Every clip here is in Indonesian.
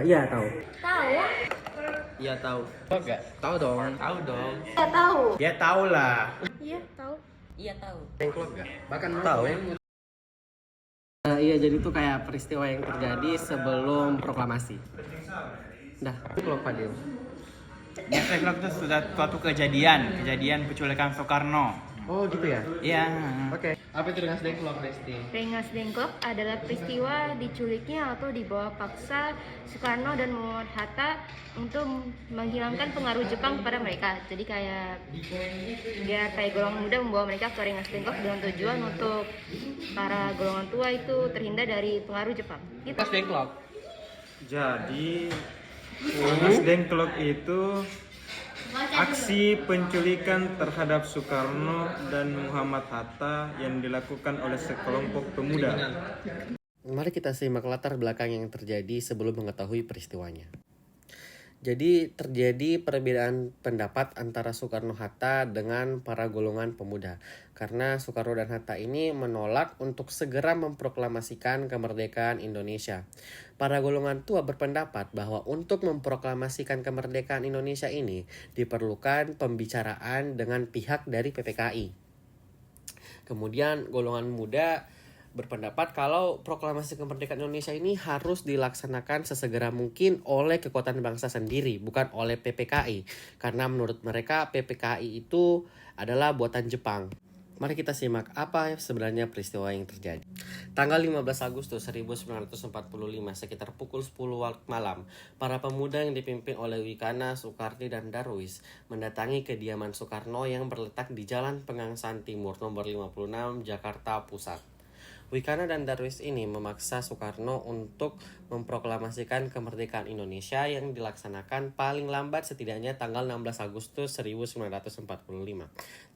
Iya tahu. Tahu? Iya tahu. Tahu nggak? Tahu dong. Tahu dong. Ya tahu. Ya tahu lah. Iya tahu. Iya tahu. Dengklok nggak? Bahkan Tahu. Iya, jadi itu kayak peristiwa yang terjadi sebelum proklamasi. Dah, Dengklok Fadil. Dengklok itu sudah suatu kejadian penculikan Soekarno. Oh gitu ya? Iya. Oke. Apa itu Rengas Dengklok, Resti? Rengas Dengklok adalah peristiwa diculiknya atau dibawa paksa Soekarno dan Muhammad Hatta untuk menghilangkan pengaruh Jepang kepada mereka. Jadi kayak biar kayak golongan muda membawa mereka ke Rengas Dengklok dengan tujuan untuk para golongan tua itu terhindar dari pengaruh Jepang. Gitu. Rengas Dengklok. Jadi Rengas Dengklok itu aksi penculikan terhadap Soekarno dan Muhammad Hatta yang dilakukan oleh sekelompok pemuda. mari kita simak latar belakang yang terjadi sebelum mengetahui peristiwanya. Jadi terjadi perbedaan pendapat antara Soekarno-Hatta dengan para golongan pemuda. Karena Soekarno dan Hatta ini menolak untuk segera memproklamasikan kemerdekaan Indonesia. Para golongan tua berpendapat bahwa untuk memproklamasikan kemerdekaan Indonesia ini diperlukan pembicaraan dengan pihak dari PPKI. Kemudian golongan muda berpendapat kalau proklamasi kemerdekaan Indonesia ini harus dilaksanakan sesegera mungkin oleh kekuatan bangsa sendiri, bukan oleh PPKI. Karena menurut mereka PPKI itu adalah buatan Jepang. Mari kita simak apa sebenarnya peristiwa yang terjadi. Tanggal 15 Agustus 1945 sekitar pukul 10 waktu malam, para pemuda yang dipimpin oleh Wikana, Soekardi, dan Darwis mendatangi kediaman Soekarno yang berletak di Jalan Pegangsaan Timur nomor 56 Jakarta Pusat. Wikana dan Darwis ini memaksa Soekarno untuk memproklamasikan kemerdekaan Indonesia yang dilaksanakan paling lambat setidaknya tanggal 16 Agustus 1945.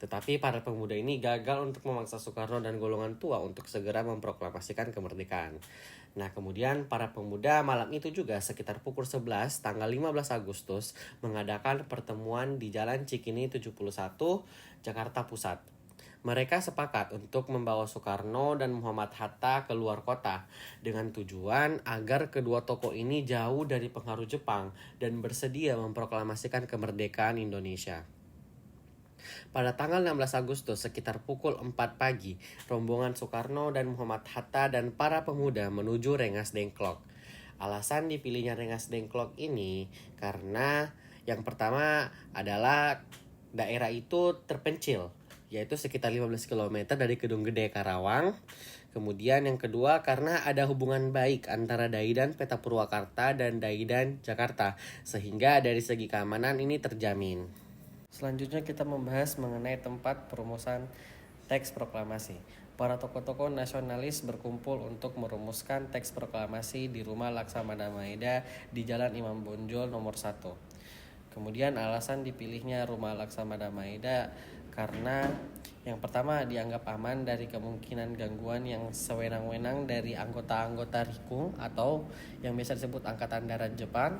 Tetapi para pemuda ini gagal untuk memaksa Soekarno dan golongan tua untuk segera memproklamasikan kemerdekaan. Nah, kemudian para pemuda malam itu juga sekitar pukul 11 tanggal 15 Agustus mengadakan pertemuan di Jalan Cikini 71, Jakarta Pusat. Mereka sepakat untuk membawa Soekarno dan Muhammad Hatta ke luar kota dengan tujuan agar kedua tokoh ini jauh dari pengaruh Jepang dan bersedia memproklamasikan kemerdekaan Indonesia. Pada tanggal 16 Agustus sekitar pukul 4 pagi, rombongan Soekarno dan Muhammad Hatta dan para pemuda menuju Rengas Dengklok. Alasan dipilihnya Rengas Dengklok ini karena yang pertama adalah daerah itu terpencil, yaitu sekitar 15 km dari Gedung Gede Karawang. Kemudian yang kedua karena ada hubungan baik antara Daidan Peta Purwakarta dan Daidan Jakarta, sehingga dari segi keamanan ini terjamin. Selanjutnya kita membahas mengenai tempat perumusan teks proklamasi. Para tokoh-tokoh nasionalis berkumpul untuk merumuskan teks proklamasi di Rumah Laksamana Maeda di Jalan Imam Bonjol nomor 1. Kemudian alasan dipilihnya Rumah Laksamana Maeda karena yang pertama dianggap aman dari kemungkinan gangguan yang sewenang-wenang dari anggota-anggota Rikung atau yang biasa disebut Angkatan Darat Jepang.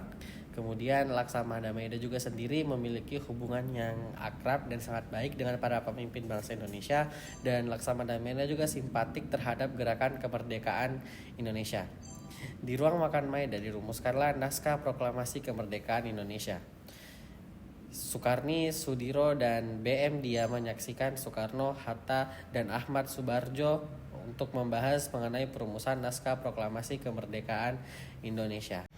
Kemudian Laksamana Maeda juga sendiri memiliki hubungan yang akrab dan sangat baik dengan para pemimpin bangsa Indonesia, dan Laksamana Maeda juga simpatik terhadap gerakan kemerdekaan Indonesia. Di ruang makan Maeda dirumuskanlah naskah proklamasi kemerdekaan Indonesia. Soekarni, Sudiro, dan BM Dia menyaksikan Soekarno, Hatta, dan Ahmad Subarjo untuk membahas mengenai perumusan naskah proklamasi kemerdekaan Indonesia.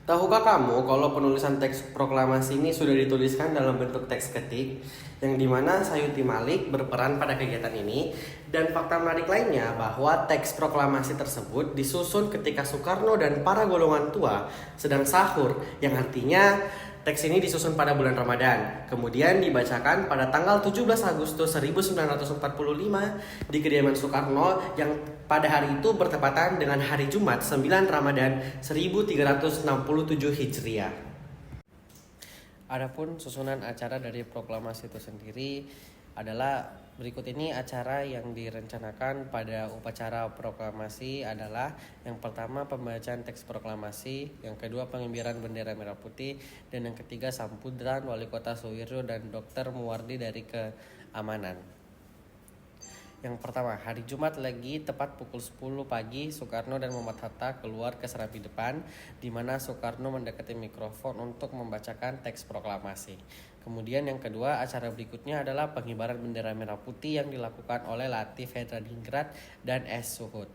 Tahukah kamu kalau penulisan teks proklamasi ini sudah dituliskan dalam bentuk teks ketik, yang dimana Sayuti Malik berperan pada kegiatan ini? Dan fakta menarik lainnya bahwa teks proklamasi tersebut disusun ketika Soekarno dan para golongan tua sedang sahur, yang artinya teks ini disusun pada bulan Ramadan, kemudian dibacakan pada tanggal 17 Agustus 1945 di kediaman Soekarno yang pada hari itu bertepatan dengan hari Jumat 9 Ramadan 1367 Hijriah. Adapun susunan acara dari proklamasi itu sendiri adalah berikut ini. Acara yang direncanakan pada upacara proklamasi adalah yang pertama pembacaan teks proklamasi, yang kedua pengibaran bendera merah putih, dan yang ketiga sambutan Wali Kota Suwiryo dan Dr. Muwardi dari Keamanan. Yang pertama, hari Jumat lagi tepat pukul 10 pagi, Soekarno dan Muhammad Hatta keluar ke serambi depan, di mana Soekarno mendekati mikrofon untuk membacakan teks proklamasi. Kemudian yang kedua, acara berikutnya adalah pengibaran bendera merah putih yang dilakukan oleh Latif Hedradingrat dan S. Suhud.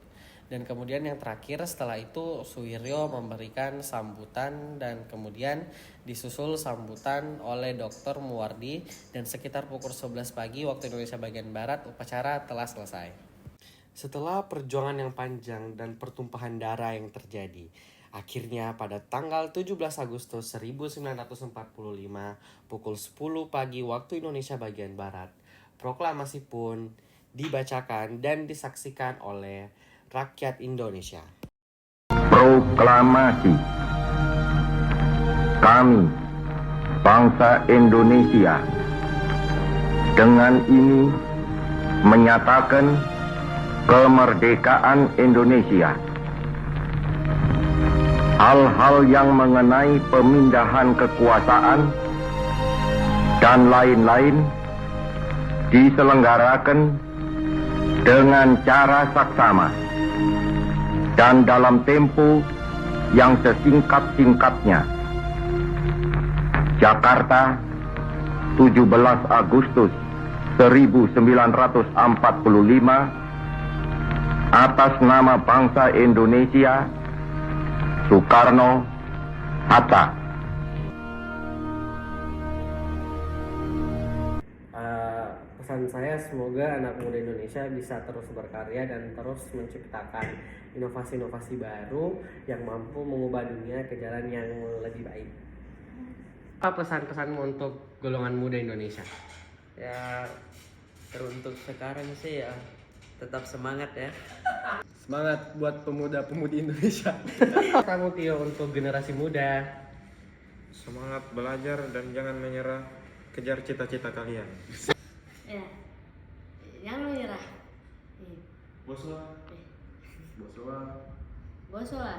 Dan kemudian yang terakhir setelah itu Suwiryo memberikan sambutan dan kemudian disusul sambutan oleh Dr. Muwardi dan sekitar pukul 11 pagi waktu Indonesia bagian Barat upacara telah selesai. Setelah perjuangan yang panjang dan pertumpahan darah yang terjadi, akhirnya pada tanggal 17 Agustus 1945 pukul 10 pagi waktu Indonesia bagian Barat, proklamasi pun dibacakan dan disaksikan oleh rakyat Indonesia. Proklamasi. Kami, bangsa Indonesia, dengan ini menyatakan kemerdekaan Indonesia. Hal-hal yang mengenai pemindahan kekuasaan dan lain-lain diselenggarakan dengan cara saksama dan dalam tempo yang sesingkat-singkatnya. Jakarta, 17 Agustus 1945, atas nama bangsa Indonesia, Soekarno Hatta. Pesan saya semoga anak muda Indonesia bisa terus berkarya dan terus menciptakan inovasi-inovasi baru yang mampu mengubah dunia ke jalan yang lebih baik. Apa pesan-pesanmu untuk golongan muda Indonesia? Ya, teruntuk sekarang sih ya tetap semangat ya. Semangat buat pemuda-pemudi Indonesia. Kamu Tio untuk generasi muda. Semangat belajar dan jangan menyerah. Kejar cita-cita kalian. Ya, jangan menyerah. Boswa. Boswa. Boswa.